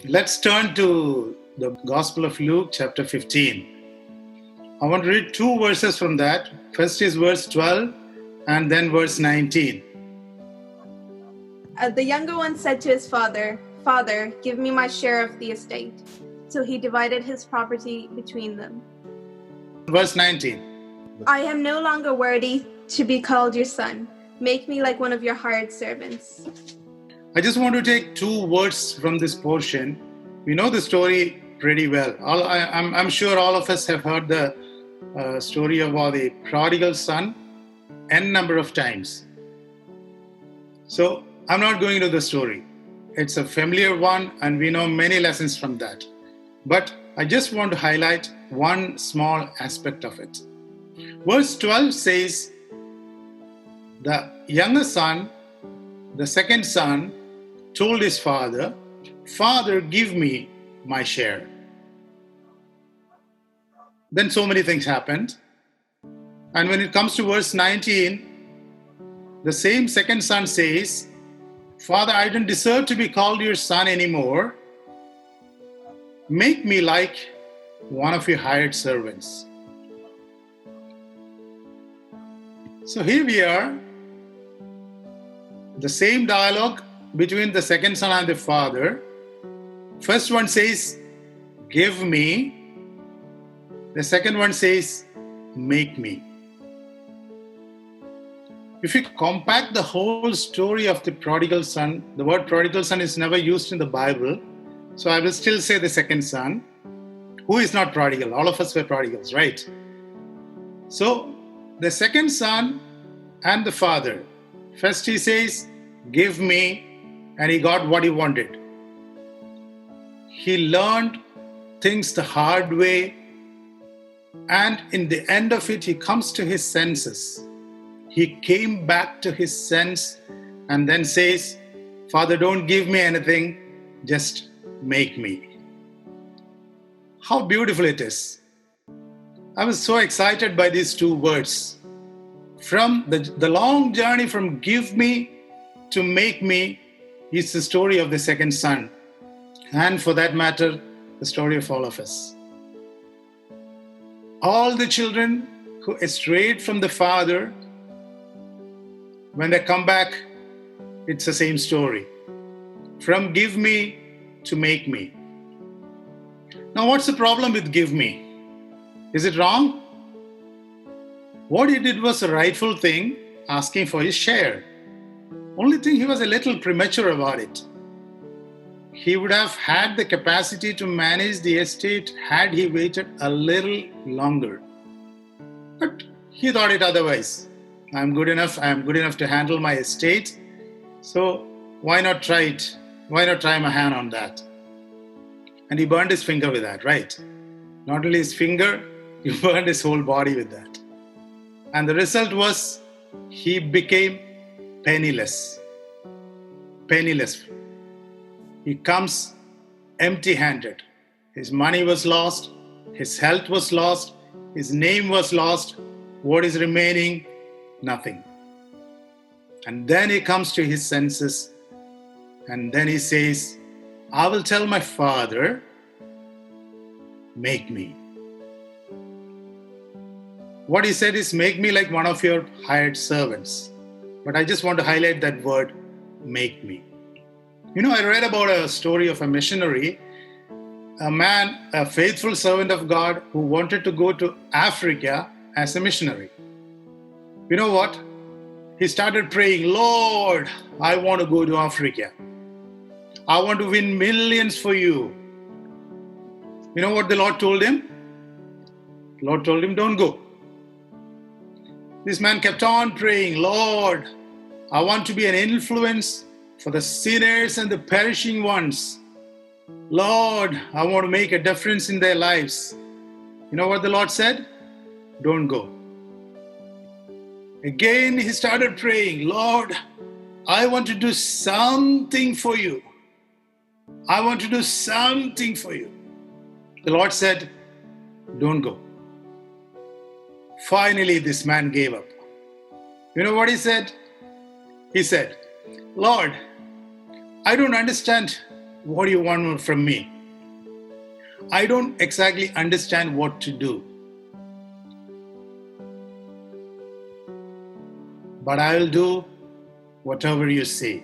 Let's turn to the Gospel of Luke, chapter 15. I want to read two verses from that. First is verse 12 and then verse 19. The younger one said to his father, "Father, give me my share of the estate." So he divided his property between them. Verse 19. I am no longer worthy to be called your son. Make me like one of your hired servants. I just want to take two words from this portion. We know the story pretty well. I'm sure all of us have heard the story about the prodigal son n number of times. So I'm not going into the story. It's a familiar one and we know many lessons from that. But I just want to highlight one small aspect of it. Verse 12 says, the younger son, the second son, told his father, "Father, give me my share." Then so many things happened. And when it comes to verse 19, the same second son says, "Father, I don't deserve to be called your son anymore. Make me like one of your hired servants." So here we are, the same dialogue between the second son and the father. First one says, "Give me." The second one says, "Make me." If you compact the whole story of the prodigal son, the word prodigal son is never used in the Bible. So I will still say the second son. Who is not prodigal? All of us were prodigals, right? So the second son and the father. First he says, "Give me," and he got what he wanted. He learned things the hard way, and in the end of it, he comes to his senses. He came back to his sense and then says, "Father, don't give me anything, just make me." How beautiful it is. I was so excited by these two words. From the long journey from give me to make me is the story of the second son. And for that matter, the story of all of us. All the children who strayed from the father, when they come back, it's the same story. From give me to make me. Now, what's the problem with give me? Is it wrong? What he did was a rightful thing, asking for his share. Only thing, he was a little premature about it. He would have had the capacity to manage the estate had he waited a little longer. But he thought it otherwise. I'm good enough to handle my estate. So why not try it? Why not try my hand on that? And he burned his finger with that, right? Not only his finger, he burned his whole body with that. And the result was he became penniless. Penniless. He comes empty-handed. His money was lost. His health was lost. His name was lost. What is remaining? Nothing. And then he comes to his senses. And then he says, "I will tell my father, make me." What he said is, "Make me like one of your hired servants." But I just want to highlight that word, make me. You know, I read about a story of a missionary, a man, a faithful servant of God who wanted to go to Africa as a missionary. You know what? He started praying, "Lord, I want to go to Africa. I want to win millions for you." You know what the Lord told him? The Lord told him, "Don't go." This man kept on praying, "Lord, I want to be an influence for the sinners and the perishing ones. Lord, I want to make a difference in their lives." You know what the Lord said? "Don't go." Again, he started praying, "Lord, I want to do something for you. I want to do something for you." The Lord said, "Don't go." Finally, this man gave up. You know what he said? He said, "Lord, I don't understand What do you want from me? I don't exactly understand what to do. But I will do whatever you say.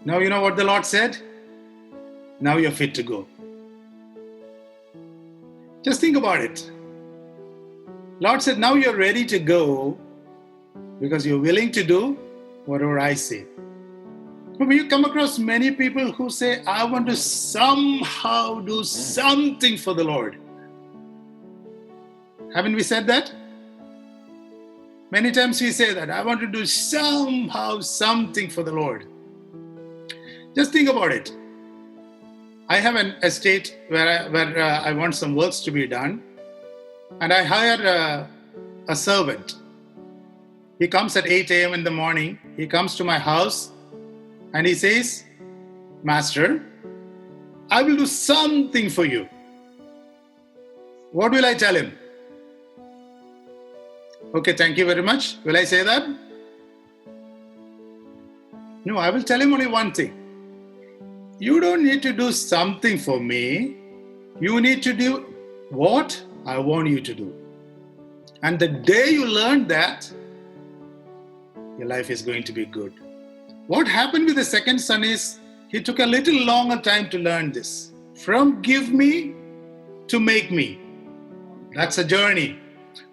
Now you know what the Lord said? Now you're fit to go. Just think about it. Lord said, now you're ready to go because you're willing to do whatever I say. But you come across many people who say, I want to somehow do something for the Lord. Haven't we said that? Many times we say that, I want to do somehow something for the Lord. Just think about it. I have an estate where I want some works to be done, and I hire a servant. He comes at 8 a.m. in the morning. He comes to my house and he says, Master, I will do something for you. What will I tell him? Okay, thank you very much. Will I say that? No, I will tell him only one thing. You don't need to do something for me. You need to do what I want you to do. And the day you learn that, your life is going to be good. What happened with the second son is, he took a little longer time to learn this. From give me to make me. That's a journey.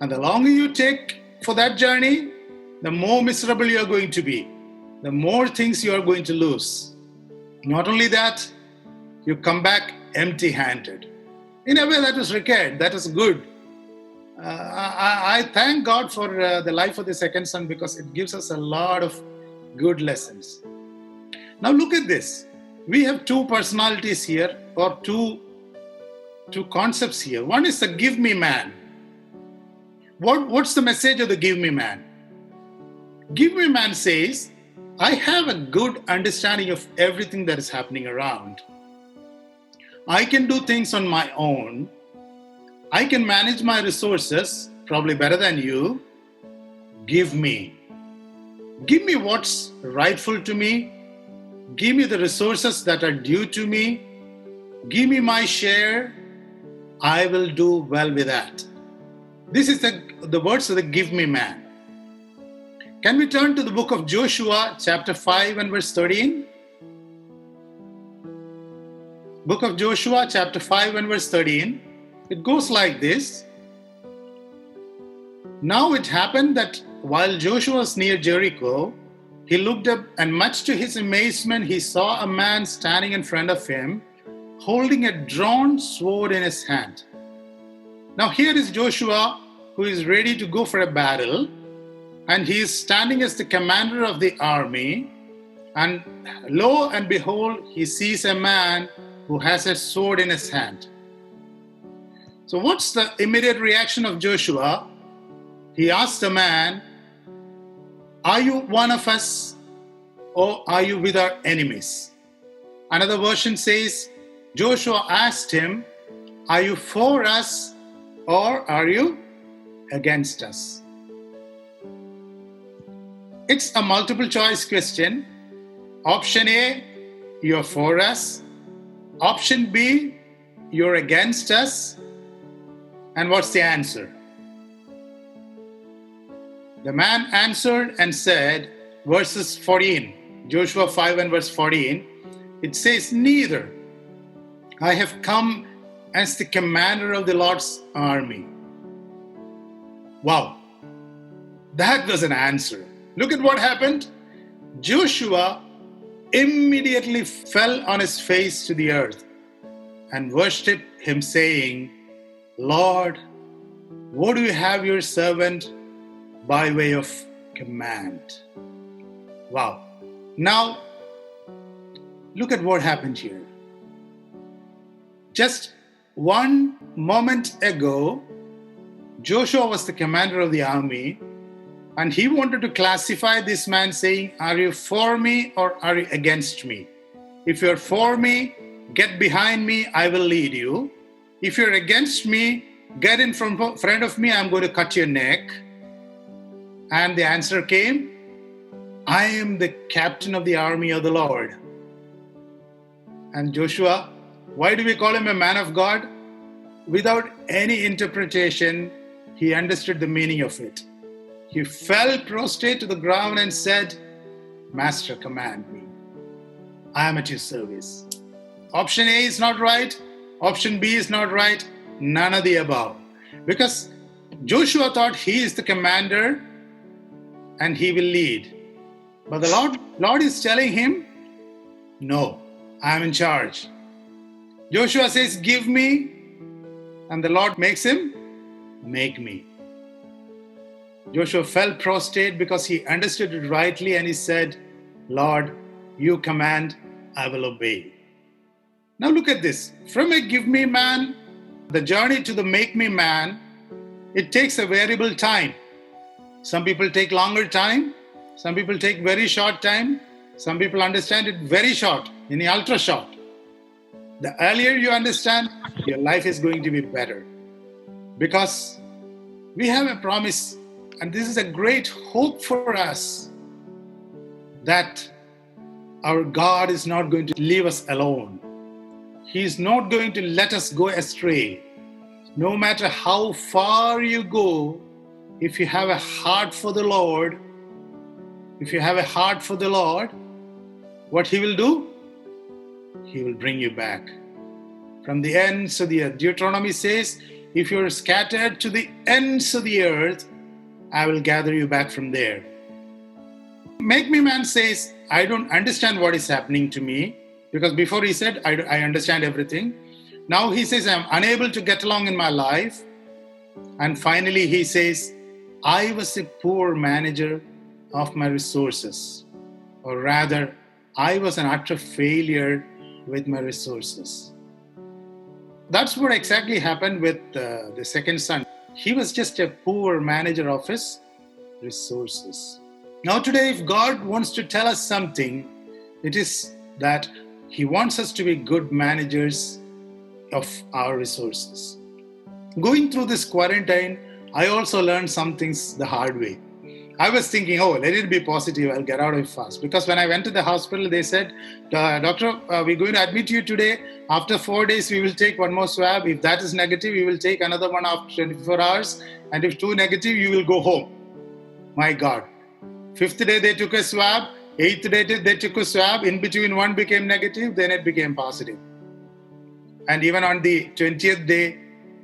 And the longer you take for that journey, the more miserable you are going to be. The more things you are going to lose. Not only that, you come back empty-handed. In a way, that was required. That is good. I thank God for the life of the second son because it gives us a lot of good lessons. Now look at this. We have two personalities here, or two concepts here. One is the give me man. What's the message of the give me man? Give me man says, I have a good understanding of everything that is happening around. I can do things on my own. I can manage my resources probably better than you. Give me. Give me what's rightful to me. Give me the resources that are due to me. Give me my share. I will do well with that. This is the words of the give me man. Can we turn to the book of Joshua, chapter 5 and verse 13? Book of Joshua, chapter 5 and verse 13. It goes like this. Now it happened that while Joshua was near Jericho, he looked up, and much to his amazement, he saw a man standing in front of him, holding a drawn sword in his hand. Now here is Joshua, who is ready to go for a battle, and he is standing as the commander of the army, and lo and behold, he sees a man who has a sword in his hand. So what's the immediate reaction of Joshua? He asked the man, are you one of us, or are you with our enemies? Another version says, Joshua asked him, are you for us, or are you against us? It's a multiple choice question. Option A, you're for us. Option B, you're against us. And what's the answer? The man answered and said, verses 14, Joshua 5 and verse 14, it says, neither. I have come as the commander of the Lord's army. Wow, that was an answer. Look at what happened. Joshua immediately fell on his face to the earth and worshipped him, saying, Lord, what do you have your servant by way of command? Wow. Now, look at what happened here. Just one moment ago, Joshua was the commander of the army, and he wanted to classify this man saying, are you for me or are you against me? If you're for me, get behind me, I will lead you. If you're against me, get in front of me, I'm going to cut your neck. And the answer came, I am the captain of the army of the Lord. And Joshua, why do we call him a man of God? Without any interpretation, he understood the meaning of it. He fell prostrate to the ground and said, Master, command me. I am at your service. Option A is not right. Option B is not right. None of the above. Because Joshua thought he is the commander and he will lead. But the Lord is telling him, no, I am in charge. Joshua says, give me. And the Lord makes him, make me. Joshua fell prostrate because he understood it rightly and he said, Lord, you command, I will obey. Now look at this. From a give me man, the journey to the make me man, it takes a variable time. Some people take longer time. Some people take very short time. Some people understand it very short, in the ultra short. The earlier you understand, your life is going to be better. Because we have a promise, and this is a great hope for us, that our God is not going to leave us alone. He is not going to let us go astray. No matter how far you go, if you have a heart for the Lord, what He will do? He will bring you back from the ends of the earth. Deuteronomy says, if you're scattered to the ends of the earth, I will gather you back from there. Make me man says, I don't understand what is happening to me, because before he said, I understand everything. Now he says, I'm unable to get along in my life. And finally he says, I was a poor manager of my resources. Or rather, I was an utter failure with my resources. That's what exactly happened with the second son. He was just a poor manager of his resources. Now today, if God wants to tell us something, it is that He wants us to be good managers of our resources. Going through this quarantine, I also learned some things the hard way. I was thinking, let it be positive, I'll get out of it fast. Because when I went to the hospital, they said, Doctor, we're going to admit you today. After 4 days, we will take one more swab. If that is negative, we will take another one after 24 hours. And if 2 negative, you will go home. My God. 5th day, they took a swab. 8th day, they took a swab. In between, one became negative, then it became positive. And even on the 20th day,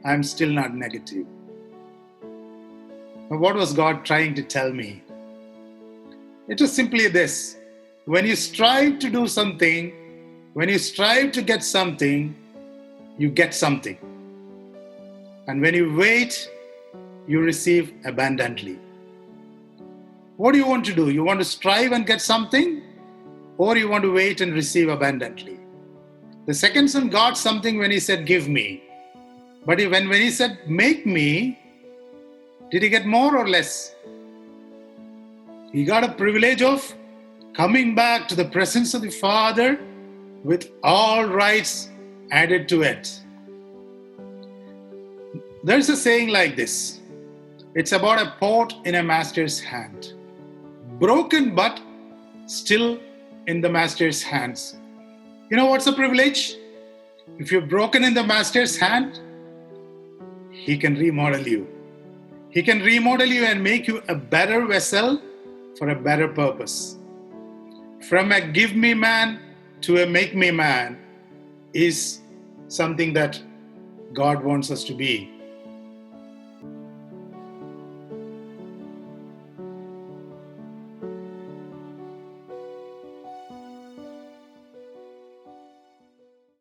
I'm still not negative. What was God trying to tell me? It was simply this. When you strive to do something, when you strive to get something, you get something. And when you wait, you receive abundantly. What do you want to do? You want to strive and get something? Or you want to wait and receive abundantly? The second son got something when he said, give me. But when he said, make me, did he get more or less? He got a privilege of coming back to the presence of the Father with all rights added to it. There's a saying like this. It's about a pot in a master's hand. Broken but still in the master's hands. You know what's a privilege? If you're broken in the master's hand, he can remodel you. He can remodel you and make you a better vessel for a better purpose. From a give me man to a make me man is something that God wants us to be.